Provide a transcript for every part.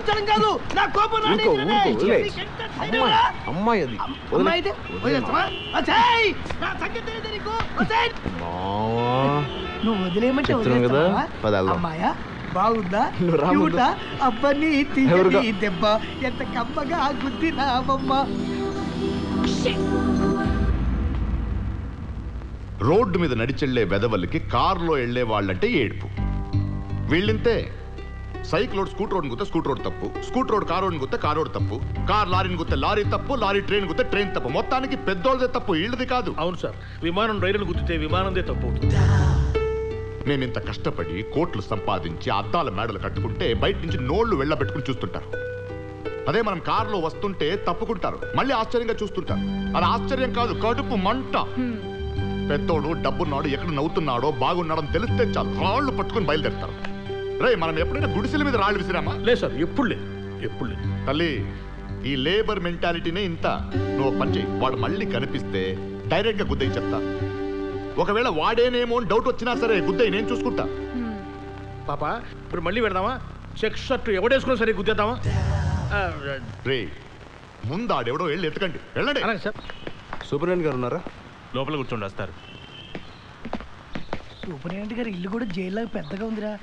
మార్చడం కాదు నా కోపం అమ్మాయి నువ్వు వదిలేయమంటే అమ్మాయా బాగుందా అబ్బని దెబ్బ ఎంత కమ్మగా గుద్ది నామమ్మ. రోడ్డు మీద నడిచెళ్లే వెదవలకి కారులో వెళ్లే వాళ్ళంటే ఏడుపు. వీళ్ళింతే. సైకిల్ రోడ్ స్కూటర్ రోడ్ గుత్తే స్కూటర్ రోడ్ తప్పు, స్కూటర్ రోడ్ కార్ రోడ్ గుత్తే కార్ రోడ్ తప్పు, కార్ లారీని గుత్తే లారీ తప్పు, లారీ ట్రైన్ గుత్తే ట్రైన్ తప్పు. మొత్తానికి పెద్దోళ్ళదే తప్పు, వీళ్ళది కాదు. అవును సార్, విమానం రైలును గుర్తితే విమానందే తప్పు అవుతుంది. మేమింత కష్టపడి కోట్లు సంపాదించి అద్దాల మేడలు కట్టుకుంటే బయట నుంచి నోళ్లు వెళ్ళబెట్టుకుని చూస్తుంటారు. అదే మనం కారులో వస్తుంటే తప్పుకుంటారు, మళ్ళీ ఆశ్చర్యంగా చూస్తుంటారు. అది ఆశ్చర్యం కాదు, కడుపు మంట. పెద్దోడు డబ్బున్నాడు, ఎక్కడ నవ్వుతున్నాడో బాగున్నాడని తెలిస్తే చాలు రాళ్లు పట్టుకుని బయలుదేరుతారు. రే, మనం ఎప్పుడైనా గుడిసెల మీద రాళ్ళు విసిరామా? లేదు సార్, ఎప్పుడు లేదు. తల్లి, ఈ లేబర్ మెంటాలిటీనే ఇంత. నువ్వు పని చేయి, వాడు మళ్ళీ కనిపిస్తే డైరెక్ట్ గా గుద్దయ్యి చెప్తా. ఒకవేళ వాడేనేమో అని డౌట్ వచ్చినా సరే గుద్దయ్యి నేను చూసుకుంటా. పాప, ఇప్పుడు మళ్ళీ పెడదామా? చెక్ షర్ట్ ఎవడేసుకున్నా సరే గుద్దేద్దామా? రే, ముందు ఆడెవడో వెళ్ళి ఎత్తుకండి, వెళ్ళండి. సార్, సూపరింటెండెంట్ గారు ఉన్నారా? లోపల కూర్చోండి, వస్తారు. సూపరింటెండెంట్ గారు ఇల్లు కూడా జైల్లో పెద్దగా ఉందిరా.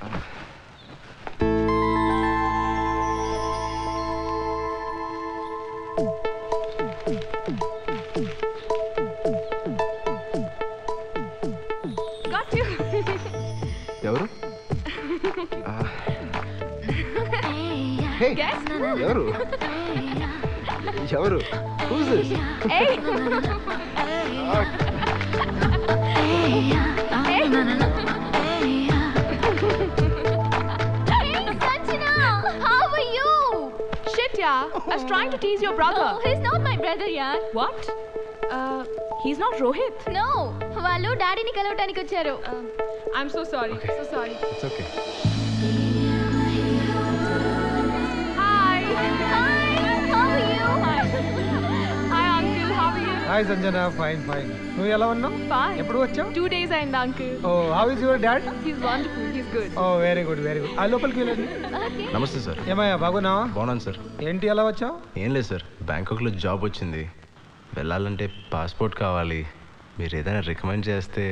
ఎవరు ఎవరు ఎవరు Who's this? I was trying to tease your brother. Oh, he's not my brother, yaar. What? He's not Rohit. No, వాళ్ళు డాడీని కలవడానికి వచ్చారు. I'm so sorry. Okay. So sorry. It's okay. Hi. How are you? Hi uncle, how are you? Hi Sanjana, fine. నువ్వు ఎలా ఉన్నావు? Fine. ఎప్పుడు వచ్చావు? 2 days అయింది uncle. Oh, how is your dad? He's wonderful. He's good. Oh, very good. ఆ లోపలికి వెళ్ళండి. Okay. నమస్తే సార్. ఏమయ్యా, బాగున్నావా? బాగున్నాను సార్. ఏంటి ఎలా వచ్చావు? ఏం లేదు సార్, బ్యాంకాక్లో జాబ్ వచ్చింది. వెళ్ళాలంటే పాస్పోర్ట్ కావాలి. మీరు ఏదైనా రికమెండ్ చేస్తే.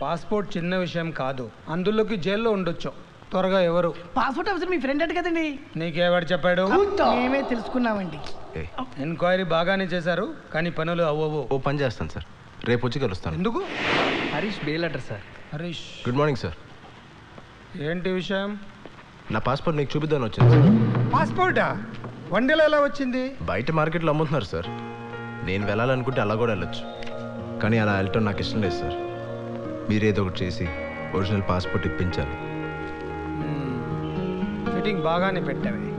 పాస్పోర్ట్ చిన్న విషయం కాదు, అందులోకి జైల్లో ఉండొచ్చు. త్వరగా ఎవరు? పాస్పోర్ట్ ఆఫీసర్ మీ ఫ్రెండ్ అంటే కదండి. నీకెవడు చెప్పాడు? మేమే తెలుసుకున్నామండి. ఎంక్వైరీ బాగానే చేశారు, కానీ పనులు అవ్వవు. ఓ పని చేస్తాను సార్, రేపు వచ్చి కలుస్తాను. ఎందుకు? Harish bail letter sir. Harish, good morning sir. ఏంటి విషయం? నా పాస్పోర్ట్ నీకు చూపిద్దామని వచ్చింది సార్. పాస్పోర్టా? వన్డేలో ఎలా వచ్చింది? బయట మార్కెట్లో అమ్ముతున్నారు సార్. నేను వెళ్ళాలనుకుంటే అలా కూడా వెళ్ళొచ్చు, కానీ అలా వెళ్ళటం నాకు ఇష్టం లేదు సార్. మీరేదో ఒకటి చేసి ఒరిజినల్ పాస్పోర్ట్ ఇప్పించాలి. ఫిట్టింగ్ బాగానే పెట్టావే.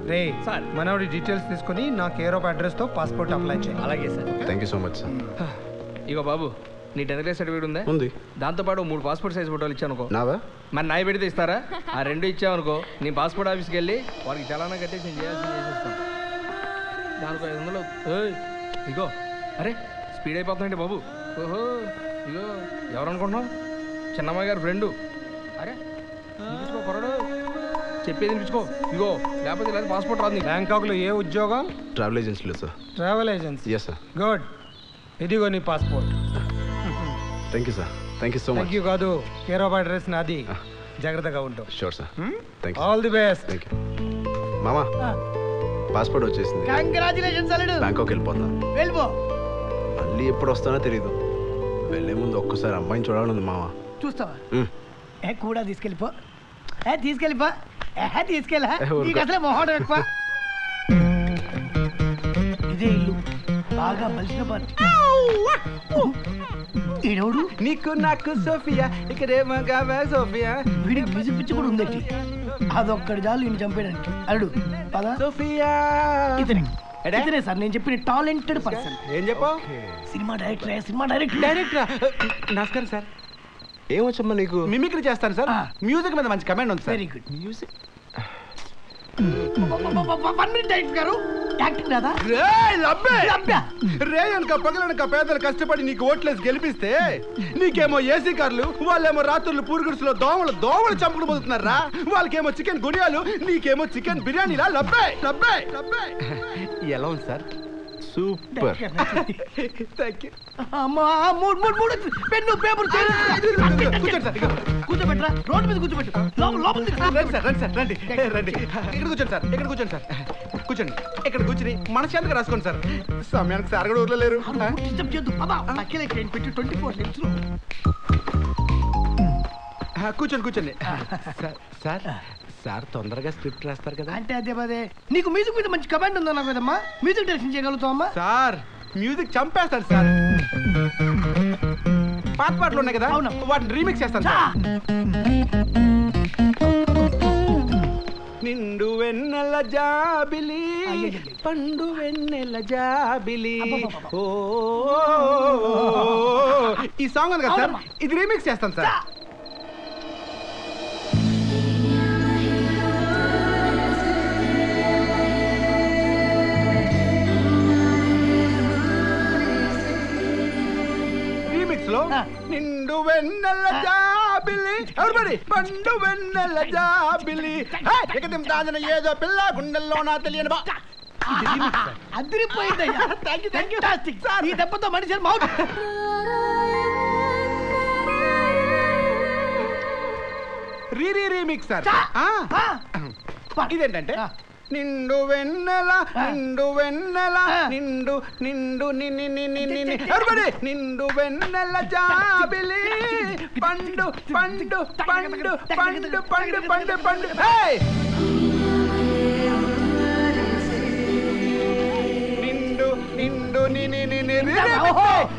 రే సార్, మనోడి డీటెయిల్స్ తీసుకుని నా కేర్ ఆఫ్ అడ్రస్తో పాస్పోర్ట్ అప్లై చేయి. అలాగే sir. Thank you so much sir. ఇగో బాబు, నీ 10th క్లాస్ సర్టిఫికేట్ ఉందా? ఉంది. దాంతోపాటు 3 పాస్పోర్ట్ సైజ్ ఫోటోలు ఇచ్చానుకో. నావా? మరి నాయ పెడితే ఇస్తారా? ఆ 2 ఇచ్చావనుకో, నీ పాస్పోర్ట్ ఆఫీస్కి వెళ్ళి వాడికి చలానా కట్టేసి నేను చేయాల్సింది చేసేస్తాను. దానికో 500. ఇగో, అరే స్పీడ్ అయిపోతుందండి బాబు. ఓహో, ఇగో ఎవరనుకుంటున్నావు? చిన్నమ్మాయి గారి ఫ్రెండు. అరే వినిపించుకో కొరడు, చెప్పేది వినిపించుకో. ఇగో లేకపోతే లేదా పాస్పోర్ట్ రాదు. బ్యాంకాక్లో ఏ ఉద్యోగం? ట్రావెల్ ఏజెన్సీలో sir. Travel agency? Yes sir. Good, ఇదిగో నీ passport. Thank you sir. Thank you so much. Thank you కాదు, కేర్ ఆఫ్ అడ్రస్ నాది. జాగ్రత్తగా ఉంటావు. Sure sir. Thank you. All the best. Thank you మామా. పాస్పోర్ట్ వచ్చేసింది. కంగ్రాచులేషన్స్ అల్లుడు. బ్యాంకాక్ వెళ్ళిపోతాను. వెళ్ళిపో. మళ్ళీ ఎప్పుడు వస్తానో తెలియదు. వెళ్ళే ముందు ఒక్కసారి అమ్మాయిని చూడాలని మావా. చూస్తావా? కూడా తీసుకెళ్ళిపో. తీసుకెళ్ళిపో. తీసుకెళ్ళా నీకు అసలే మొహం ఎక్కువ. ఇదే ఇల్లు, బాగా బలిసిన పార్టీ. ఈడవుడు నీకు నాకు సోఫియా, ఇక్కడేమో సోఫియా. వీడికి బిజి పిచ్చి కూడా ఉందట్టి. అదొక్కడి చాలు ఈయన చంపేయడానికి. అల్లుడు పదా. సోఫియా ఇతనే సార్ నేను చెప్పిన టాలెంటెడ్ పర్సన్. ఏం చెప్పు? Cinema director. నమస్కారం సార్. ఏమొచ్చమ్మా నీకు? మిమిక్రీ చేస్తాను సార్. మ్యూజిక్ మీద మంచి కమెంట్ ఉంది sir. Very good. Music 1 minute director గారు. యాక్టింగ్ రాదా? రే అనక పగలనక పేదలు కష్టపడి నీకు ఓట్లేసి గెలిపిస్తే నీకేమో ఏసీ కార్లు, వాళ్ళేమో రాత్రులు పూరుగుడుసులో దోమలు చంపుకుని పోతున్నారా. వాళ్ళకేమో చికెన్ గుడియాలు, నీకేమో చికెన్ బిర్యానీలా. లబ్బే లబ్బే లబ్బే. ఎలా ఉంది సార్? సూపర్. Thank you. అమ్మా, మూడు పెన్ను పేపర్ కూర్చోబెట్టరా, రోడ్డు మీద కూర్చోబెట్టు. రండి సార్, రండి సార్, రండి రండి. ఇక్కడ కూర్చోండి సార్, ఇక్కడ కూర్చోండి సార్. కూర్చోండి, ఇక్కడ కూర్చుని మనశాంతిగా రాసుకోండి సార్. సమయానికి సార్ కూడా ఊర్లో లేరు. డిస్టర్బ్ చేయొద్దు. అక్కలే ట్రైన్ పెట్టి 24 నిమిషాలు. కూర్చోండి. సార్ సార్ తొందరగా స్క్రిప్ట్ రాస్తారు కదా. అంటే అదే నీకు మ్యూజిక్ మీద మంచి కమాండ్ ఉందా నాకు కదమ్మా? మ్యూజిక్ డైరెక్షన్ చేయగలుగుతావమ్మా? సార్ మ్యూజిక్ చంపేస్తాడు సార్. పాత పాటలు ఉన్నాయి కదా, అవును, వాటిని రీమిక్స్ చేస్తాను సార్. నిండు వెన్నెల జాబిలి, పండు వెన్నెల జాబిలి. ఓ ఈ సాంగ్ ఉంది కదా సార్, ఇది రీమిక్స్ చేస్తాను సార్. నిండు వెన్నెల జాబిలి, ఎవరిబడి పండు వెన్నెల జాబిలి. ఎక్కdim దాదన ఏదో పిల్ల గుండెల్లో నా తెలియని బా. అదిరిపోయిందయ్యా. ఫ్యాంటాస్టిక్. ఈ దెబ్బతో మనిషి మౌత్. Remix sir. ఇదేంటంటే నిండు వెన్నెల నిండు వెన్నెల నిండు నిండు ఎవరిబడి నిండు వెన్నెల జాబిలి, పండు పండు పండు పండు పండు పండు పండు. నిండు నిండు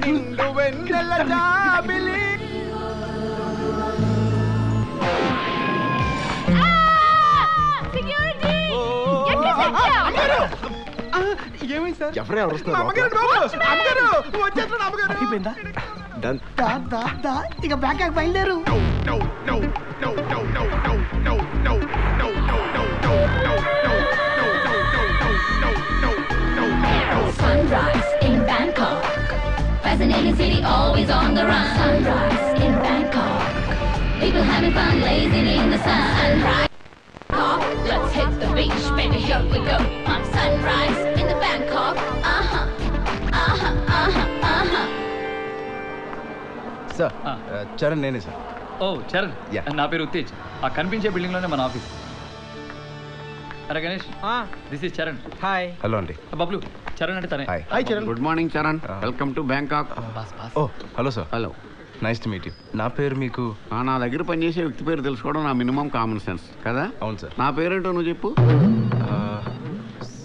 నిండు వెన్నెల జాబిలి. ఏమైంది సార్? ఎవరు ఇక బ్యాక్ బయలుదేరు. Sunrise in Bangkok, fascinating city, always on the run. Sunrise in Bangkok, people having fun, lazing in the sun. Sunrise. Let's hit the beach, baby, here we go. On sunrise in the Bangkok. Sir Charan నేనే sir. ఓ Charan, Yeah. నా పేరు ఉత్తేజ్. ఆ కనిపించే building లోనే మన office. అరే Ganesh, this is Charan. Hi. Hello అండి. బబ్లు, చరణ్ అంటే తనే. Hi. Hi Charan. Good morning Charan, welcome to Bangkok. Oh hello sir. Hello. Nice to meet you. నా పేరు మీకు? నా దగ్గర పనిచేసే వ్యక్తి పేరు తెలుసుకోవడం నా మినిమం కామన్ సెన్స్ కదా. అవును సార్. నా పేరేంటో నువ్వు చెప్పు.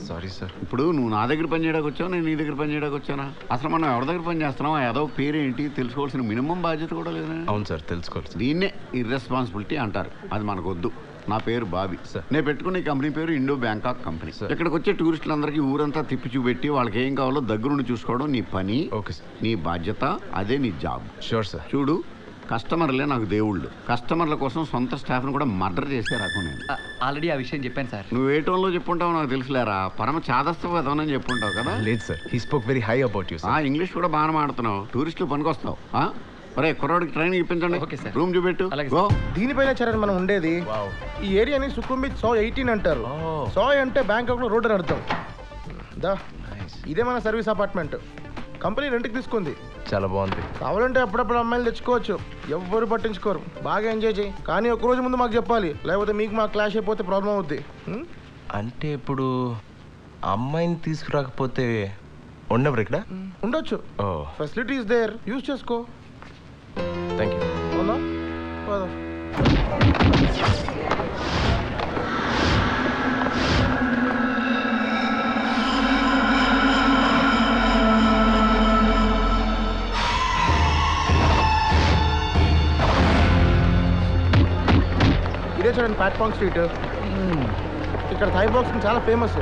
Sorry sir. ఇప్పుడు నువ్వు నా దగ్గర పని చేయడానికి వచ్చావు, నేను నీ దగ్గర పని చేయడానికి వచ్చానా? అసలు మనం ఎవరి దగ్గర పని చేస్తున్నావు, ఏదో పేరేంటి తెలుసుకోవాల్సిన మినిమం బాధ్యత కూడా లేదా? అవును సార్, తెలుసుకోవాలి. దీన్నే ఇర్రెస్పాన్సిబిలిటీ అంటారు. అది మనకు వద్దు. నా పేరు బాబీ సార్. నేను పెట్టుకున్న ఈ కంపెనీ పేరు ఇండో బ్యాంకాక్ కంపెనీ. ఇక్కడికి వచ్చే టూరిస్టులందరికీ ఊరంతా తిప్పి చూపెట్టి వాళ్ళకి ఏం కావాలో దగ్గరుండి చూసుకోవడం నీ పని. Okay sir. నీ బాధ్యత, అదే నీ జాబ్. Sure sir. చూడు, కస్టమర్లే నాకు దేవుళ్ళు. కస్టమర్ల కోసం సొంత స్టాఫ్ను కూడా మర్డర్ చేసే రకం నేను. ఆల్రెడీ ఆ విషయం చెప్పాను సార్. నువ్వు ఏ టోన్లో చెప్పుంటావు నాకు తెలుసులేరా. పరమ చాదస్తని చెప్పుంటావు కదా. లేదు sir, he spoke very high about you sir. English కూడా బాగానే మాడుతున్నావు. టూరిస్టులు పనికొస్తావు. ఒరే కుర్రాడికి ట్రైనింగ్ ఇప్పించండి. Okay sir. రూమ్ చూపెట్టు. గో. దీనిపైన చరణ్ మనం ఉండేది. ఈ ఏరియాని సుఖుంబిత్ 118 అంటారు. 100 అంటే బ్యాంకాక్ లో రోడ్ అని అర్థం. ఇదే మన సర్వీస్ అపార్ట్మెంట్. కంపెనీ రెంట్కి తీసుకుంది. చాలా బాగుంది. కావాలంటే అప్పుడప్పుడు అమ్మాయిలు తెచ్చుకోవచ్చు, ఎవ్వరు పట్టించుకోరు. బాగా ఎంజాయ్ చేయి, కానీ ఒక రోజు ముందు మాకు చెప్పాలి, లేకపోతే మీకు మాకు క్లాష్ అయిపోతే ప్రాబ్లం అవుద్ది. అంటే ఇప్పుడు అమ్మాయిని తీసుకురాకపోతే ఉండవు ఇక్కడ? ఉండొచ్చు, ఫెసిలిటీస్ దేర్, యూజ్ చేసుకో. Thank you. అవునా? ఇదే చూడండి ప్యాట్పాంగ్ స్ట్రీట్. ఇక్కడ థాయ్ బాక్సింగ్ చాలా ఫేమస్.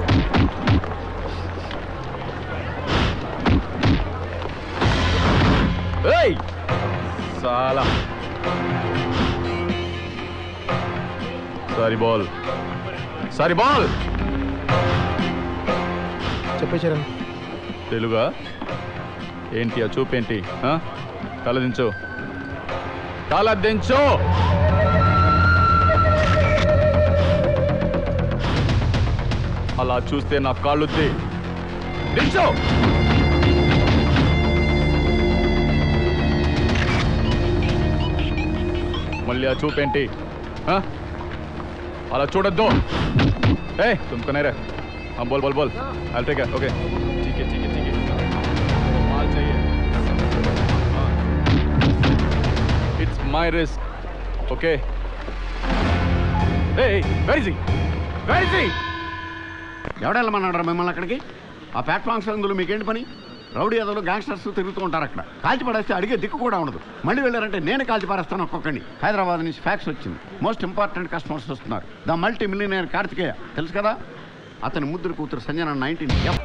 साला सारी बॉल చెప్పేశారని. తెలుగా ఏంటి ఆ చూపేంటి? తలదించు, తలదించు. అలా చూస్తే నా కాళ్ళుద్ది. దించు. మళ్ళీ ఆ చూపేంటి? అలా చూడొద్దు. ఏ తుమ్కనే రే. बोल बोल बोल I'll take it. Okay. ठीक है ठीक है ठीक है. माल चाहिए. It's my risk. Okay. Hey, where is he? Where is he? ఎవడెళ్ళమన్నాడు మిమ్మల్ని అక్కడికి? ఆ ప్లాట్ఫామ్స్ అందులో మీకేంటి పని? రౌడీ అదలు గ్యాంగ్స్టర్స్ తిరుగుతూ ఉంటారు అక్కడ. కాల్చి పడేస్తే అడిగే దిక్కు కూడా ఉండదు. మళ్ళీ వెళ్ళారంటే నేనే కాల్చి పారేస్తాను ఒక్కొక్కడిని. హైదరాబాద్ నుంచి ఫ్యాక్స్ వచ్చింది. మోస్ట్ ఇంపార్టెంట్ కస్టమర్స్ వస్తున్నారు. ద మల్టీ మిలియనర్ కార్తికేయ తెలుసు కదా, అతని ముద్దురు కూతురు సంజన 19.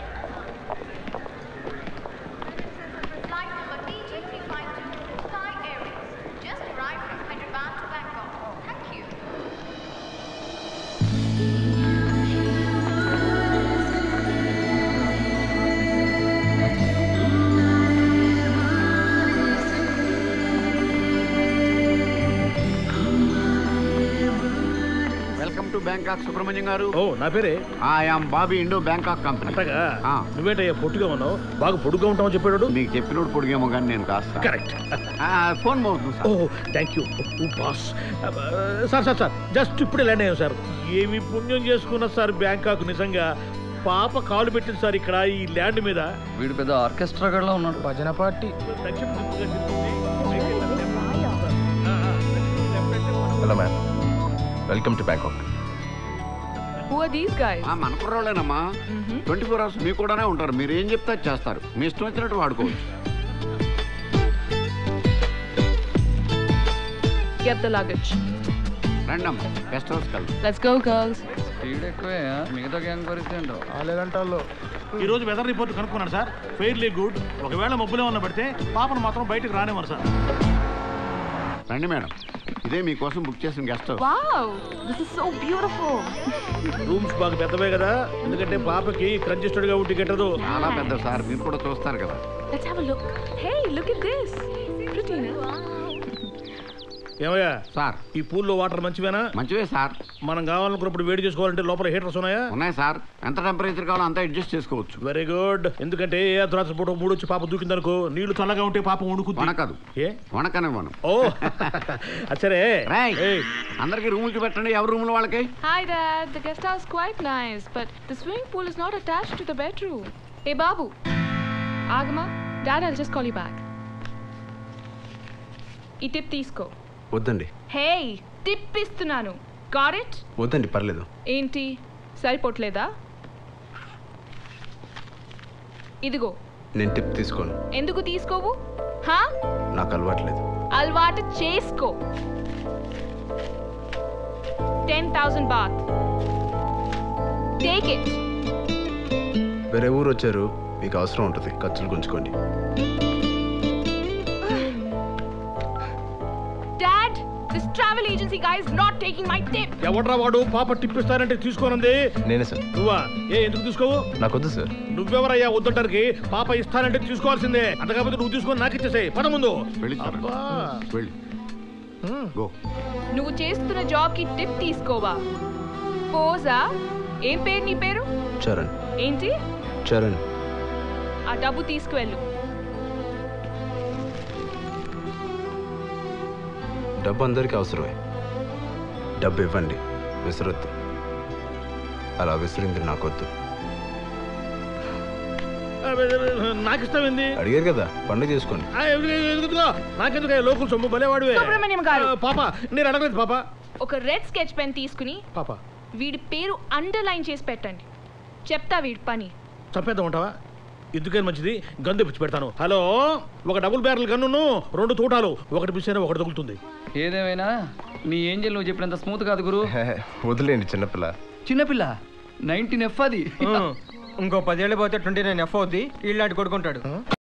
బ్యాంకాక్ సుబ్రహ్మణ్యం గారు. ఓ నా పేరే. I'm Bobby, Indo Bangkok company. నువ్వేంటయ్యా పొట్టుగా ఉన్నావు? బాగా పొడుగ్గా ఉంటావు చెప్పాడు. నీకు చెప్పినోడు పొడిగేమో కానీ నేను కాస్త. కరెక్ట్. ఫోన్ మోగుతుంది. Oh thank you boss. Sir just ఇప్పుడే ల్యాండ్ అయ్యాం సార్. ఏమి పుణ్యం చేసుకున్నా సార్ బ్యాంకాక్. నిజంగా పాప కాలు పెట్టింది సార్ ఇక్కడ ఈ ల్యాండ్ మీద. వీడు పెద్ద ఆర్కెస్ట్రా గడ్లా ఉన్నాడు. భజన party. Hello ma'am, welcome to Bangkok. Who are these guys? మన కుర్రోళ్ళేనమ్మా. 24 hours మీకు కూడానే ఉంటారు. మీరు ఏం చెప్తే చేస్తారు. మీ ఇష్టం వచ్చినట్టు వాడుకోవచ్చు. Get the luggage. రండమ్మా, గెస్ట్ హౌస్ కలిసి. Let's go, girls. స్పీడ్ ఎక్కువే. మిగతా గ్యాంగ్ పరిస్థితి ఏంటో. 4 గంటల్లో. ఈ రోజు వెదర్ రిపోర్ట్ కనుక్కున్నాను సార్. Fairly good. ఒకవేళ మబ్బులో ఉన్న పడితే పాపను మాత్రం బయటకు రానివ్వరు సార్. రండి మేడం, ఇదే మీకోసం బుక్ చేసిన guest house. Wow, this is so beautiful. Rooms బాగా పెద్దవే కదా, ఎందుకంటే పాపకి కంజెస్టెడ్ గా ఉండి గెట్టదు. చాలా పెద్ద సార్, మీరు కూడా చూస్తారు కదా. Let's have a look. Hey, look at this. Pretty, no? ఏమయ్యా సార్, ఈ పూల్లో వాటర్ మంచివేనా? మంచివే సార్. మనం కావాలనుకున్నప్పుడు వేడి చేసుకోవాలంటే లోపల హీటర్స్ ఉన్నాయా? ఉన్నాయి సార్. ఎంత టెంపరేచర్ కావాలో అంతా అడ్జస్ట్ చేసుకోవచ్చు. Very good. ఎందుకంటే ఏ అర్ధరాత్రి పూట 3 వచ్చి పాప దూకిందనుకో, నీళ్లు చల్లగా ఉంటే పాప వణుకుద్ది. వణకదు. ఏ వణకనివ్వను. ఓ సరే. అందరికి రూములు చూపెట్టండి, ఎవరి రూములు వాళ్ళకి. Hi Dad, the guest house quite nice, but the swimming pool is not attached to the bedroom. Hey Babu, Agama, Dad, I'll just call you back. ఈ టిప్ తీసుకో. వద్దండి. హే, టిప్ ఇస్తున్నాను. Got it? వద్దండి, పర్లేదు. ఏంటి సరిపోట్లేదా? ఇదిగో. నేను టిప్ తీసుకోను. ఎందుకు తీసుకోవు? హా? నాకు అలవాట్లేదు. అలవాటు చేసుకో. 10,000 baht. Take it. వేరే ఊరు వచ్చారు, మీకు అవసరం ఉంటుంది, ఖర్చులు గుంచుకోండి. This travel agency guy is not taking my tip. ఎవడ్రా వాడు పాప టిప్ ఇస్తానంటే తీసుకోనంది? నేనే సార్. నువ్వా? ఎందుకు తీసుకోవు? నాకొద్దు సార్. నువ్వెవరయ్యా వద్దంటానికి? పాప ఇస్తానంటే తీసుకోవాల్సిందే. అంత కాకపోతే నువ్వు తీసుకొని నాకు ఇచ్చేసాయి. పద ముందు. నువ్వు చేస్తున్న జాబ్ కి టిప్ తీసుకోవా? పోజా? ఏం పేరు నీ పేరు? చరణ్. ఏంటి? చరణ్. ఆ డబ్బు తీసుకువెళ్ళు. డబ్బు అందరికీ అవసరమే. డబ్బు ఇవ్వండి, విసరొద్దు. అలా విసిరింది నాకొద్దు. నాకు ఇష్టమైంది అడిగారు కదా, పండుగ చేసుకోండి. నాకెందుకు లోకల్ సొమ్ము బలేవాడివే. సుబ్రహ్మణ్యం గారు. పాప నేను అడగలేదు పాప. ఒక రెడ్ స్కెచ్ పెన్ తీసుకుని పాప వీడి పేరు అండర్లైన్ చేసి పెట్టండి. చెప్తా వీడి పని. చంపేద్దాం ఉంటావా? ఎందుకని మంచిది, గన్ తెప్పించి పెడతాను. హలో, ఒక డబుల్ బ్యారెల్ గన్ను, 2 తూటాలు, ఒకటి మిస్ అయినా ఒకటి తగులుతుంది. ఏదేమైనా నీ ఏంజల్ నువ్వు చెప్పినంత స్మూత్ కాదు గురు. వదిలేండి, చిన్నపిల్ల. చిన్నపిల్ల 19F అది. ఇంకో 10 ఏళ్ళు పోతే 29F అవుద్ది. ఇలాంటి కొడుకుంటాడు.